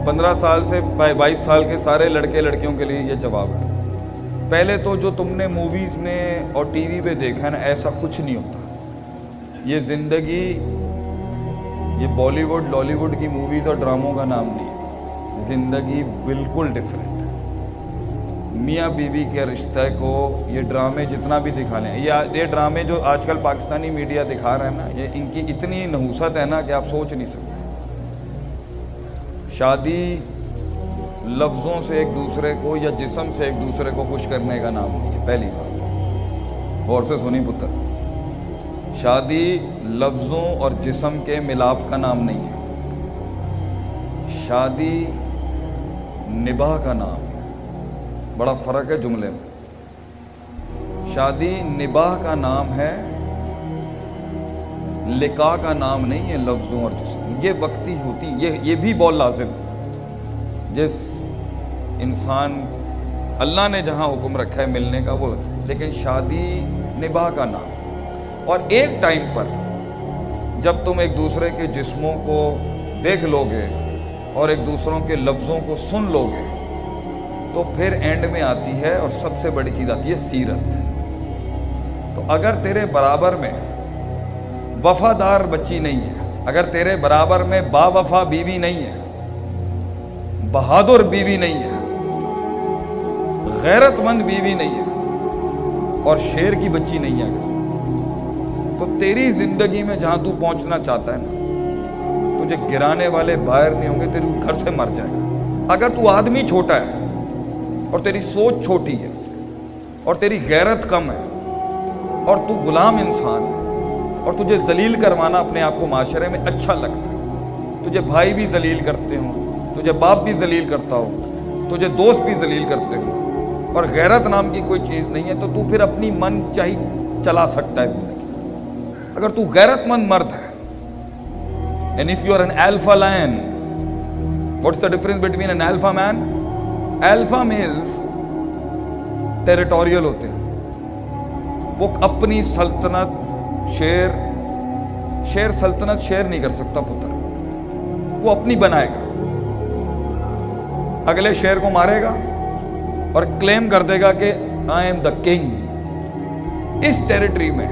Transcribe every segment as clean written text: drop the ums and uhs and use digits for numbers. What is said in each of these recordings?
15 سال سے 22 سال کے سارے لڑکے لڑکیوں کے لیے یہ جواب ہے۔ پہلے تو جو تم نے موویز میں اور ٹی وی پہ دیکھا ہے نا، ایسا کچھ نہیں ہوتا۔ یہ زندگی، یہ بالی ووڈ لالی ووڈ کی موویز اور ڈراموں کا نام نہیں ہے، زندگی بالکل ڈیفرنٹ ہے۔ میاں بیوی کے رشتہ کو یہ ڈرامے جتنا بھی دکھا لیں، یہ ڈرامے جو آج کل پاکستانی میڈیا دکھا رہے ہیں نا، یہ ان کی اتنی نحوست ہے نا کہ آپ سوچ نہیں سکتے۔ شادی لفظوں سے ایک دوسرے کو یا جسم سے ایک دوسرے کو خوش کرنے کا نام نہیں ہے، پہلی بات غور سے سنی پتر۔ شادی لفظوں اور جسم کے ملاپ کا نام نہیں ہے، شادی نباہ کا نام ہے۔ بڑا فرق ہے جملے میں۔ شادی نباہ کا نام ہے، لقاء کا نام نہیں ہے لفظوں اور جسم۔ یہ وقتی ہوتی، یہ بھی بہت لازم ہے۔ جس انسان اللہ نے جہاں حکم رکھا ہے ملنے کا وہ، لیکن شادی نباہ کا نام۔ اور ایک ٹائم پر جب تم ایک دوسرے کے جسموں کو دیکھ لو گے اور ایک دوسروں کے لفظوں کو سن لو گے تو پھر اینڈ میں آتی ہے اور سب سے بڑی چیز آتی ہے سیرت۔ تو اگر تیرے برابر میں وفادار بچی نہیں ہے، اگر تیرے برابر میں با وفا بیوی نہیں ہے، بہادر بیوی نہیں ہے، غیرت مند بیوی نہیں ہے اور شیر کی بچی نہیں ہے، تو تیری زندگی میں جہاں تو پہنچنا چاہتا ہے نا، تجھے گرانے والے باہر نہیں ہوں گے، تیرے گھر سے مر جائے گا۔ اگر تو آدمی چھوٹا ہے اور تیری سوچ چھوٹی ہے اور تیری غیرت کم ہے اور تو غلام انسان ہے اور تجھے ذلیل کروانا اپنے آپ کو معاشرے میں اچھا لگتا ہے، تجھے بھائی بھی ذلیل کرتے ہوں، تجھے باپ بھی ذلیل کرتا ہو، تجھے دوست بھی ذلیل کرتے ہوں اور غیرت نام کی کوئی چیز نہیں ہے، تو تو پھر اپنی من چاہی چلا سکتا ہے زندگی۔ اگر تو غیرت مند مرد ہے، and if you are an alpha lion, what's the difference between an alpha man? Alpha males territorial ہوتے ہیں، وہ اپنی سلطنت شیر سلطنت شیر نہیں کر سکتا پتر، وہ اپنی بنائے گا، اگلے شیر کو مارے گا اور کلیم کر دے گا کہ I am the king۔ اس ٹیریٹری میں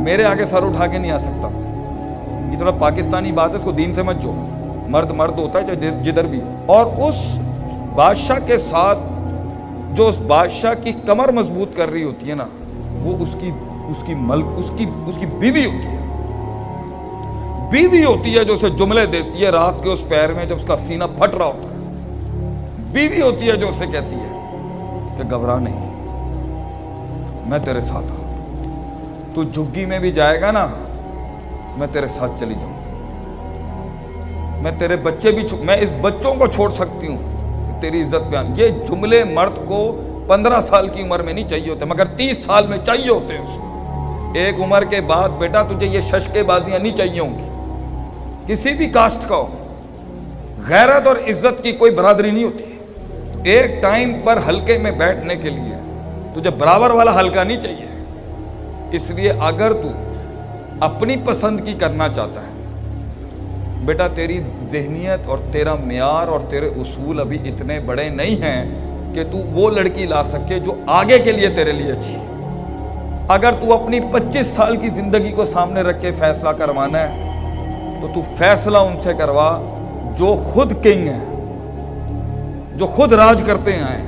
میرے آگے سر اٹھا کے نہیں آ سکتا۔ یہ تھوڑا پاکستانی بات ہے، اس کو دین سے مت جو، مرد مرد ہوتا ہے چاہے جدھر بھی۔ اور اس بادشاہ کے ساتھ جو اس بادشاہ کی کمر مضبوط کر رہی ہوتی ہے نا، وہ اس کی بیوی ہوتی ہے، بیوی ہوتی ہے جو اسے جملے دیتی ہے رات کے اس پیر میں جب اس کا سینہ پھٹ رہا ہوتا ہے، بیوی ہوتی ہے جو اسے کہتی ہے کہ گھبرا نہیں، میں تیرے ساتھ ہوں، تو جھگی میں بھی جائے گا نا میں تیرے ساتھ چلی جاؤں، میں تیرے بچے بھی میں اس بچوں کو چھوڑ سکتی ہوں، تیری عزت بیان۔ یہ جملے مرد کو 15 سال کی عمر میں نہیں چاہیے ہوتے، مگر 30 سال میں چاہیے ہوتے ہیں اس کو۔ ایک عمر کے بعد بیٹا تجھے یہ ششکے بازیاں نہیں چاہیے ہوں گی، کسی بھی کاسٹ کا ہو، غیرت اور عزت کی کوئی برادری نہیں ہوتی۔ ایک ٹائم پر حلقے میں بیٹھنے کے لیے تجھے برابر والا حلقہ نہیں چاہیے۔ اس لیے اگر تو اپنی پسند کی کرنا چاہتا ہے بیٹا، تیری ذہنیت اور تیرا معیار اور تیرے اصول ابھی اتنے بڑے نہیں ہیں کہ تو وہ لڑکی لا سکے جو آگے کے لیے تیرے لیے اچھی۔ اگر تو اپنی 25 سال کی زندگی کو سامنے رکھ کے فیصلہ کروانا ہے تو تو فیصلہ ان سے کروا جو خود کنگ ہیں، جو خود راج کرتے ہیں۔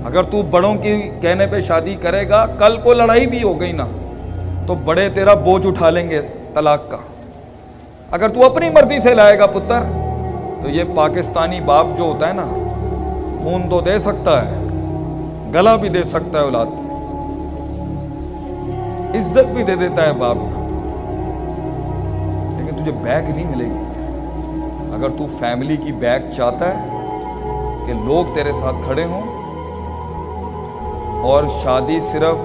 اگر تو بڑوں کی کہنے پہ شادی کرے گا، کل کو لڑائی بھی ہو گئی نا تو بڑے تیرا بوجھ اٹھا لیں گے طلاق کا۔ اگر تو اپنی مرضی سے لائے گا پتر تو یہ پاکستانی باپ جو ہوتا ہے نا، خون تو دے سکتا ہے، گلا بھی دے سکتا ہے اولاد کو، عزت بھی دے دیتا ہے باپ، لیکن تجھے بیک نہیں ملے گی۔ اگر تو فیملی کی بیک چاہتا ہے کہ لوگ تیرے ساتھ کھڑے ہوں اور شادی صرف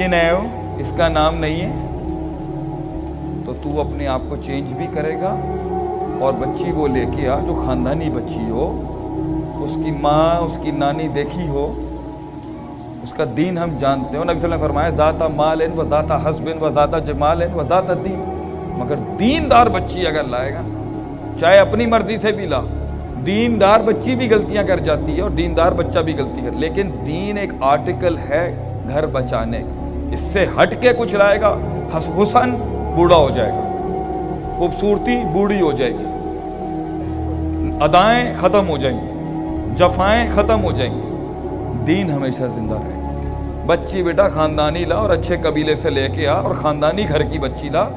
یہ نئے ہو اس کا نام نہیں ہے، تو تو اپنے آپ کو چینج بھی کرے گا اور بچی وہ لے کے آ جو خاندانی بچی ہو، اس کی ماں اس کی نانی دیکھی ہو، اس کا دین ہم جانتے ہو۔ نبی صلی اللہ علیہ وسلم نے فرمایا ذات مال و ذات حسب و ذات جمال و ذات دین، مگر دیندار بچی اگر لائے گا چاہے اپنی مرضی سے بھی لا. دیندار بچی بھی غلطیاں کر جاتی ہے اور دیندار بچہ بھی غلطی کر, لیکن دین ایک آرٹیکل ہے گھر بچانے. اس سے ہٹ کے کچھ لائے گا, حسن بوڑھا ہو جائے گا, خوبصورتی بوڑھی ہو جائے گی, ادائیں ختم ہو جائیں گی, جفائیں ختم ہو جائیں گی, دین ہمیشہ زندہ رہے گا. بچی بیٹا خاندانی لا اور اچھے قبیلے سے لے کے آ, اور خاندانی گھر کی بچی لا,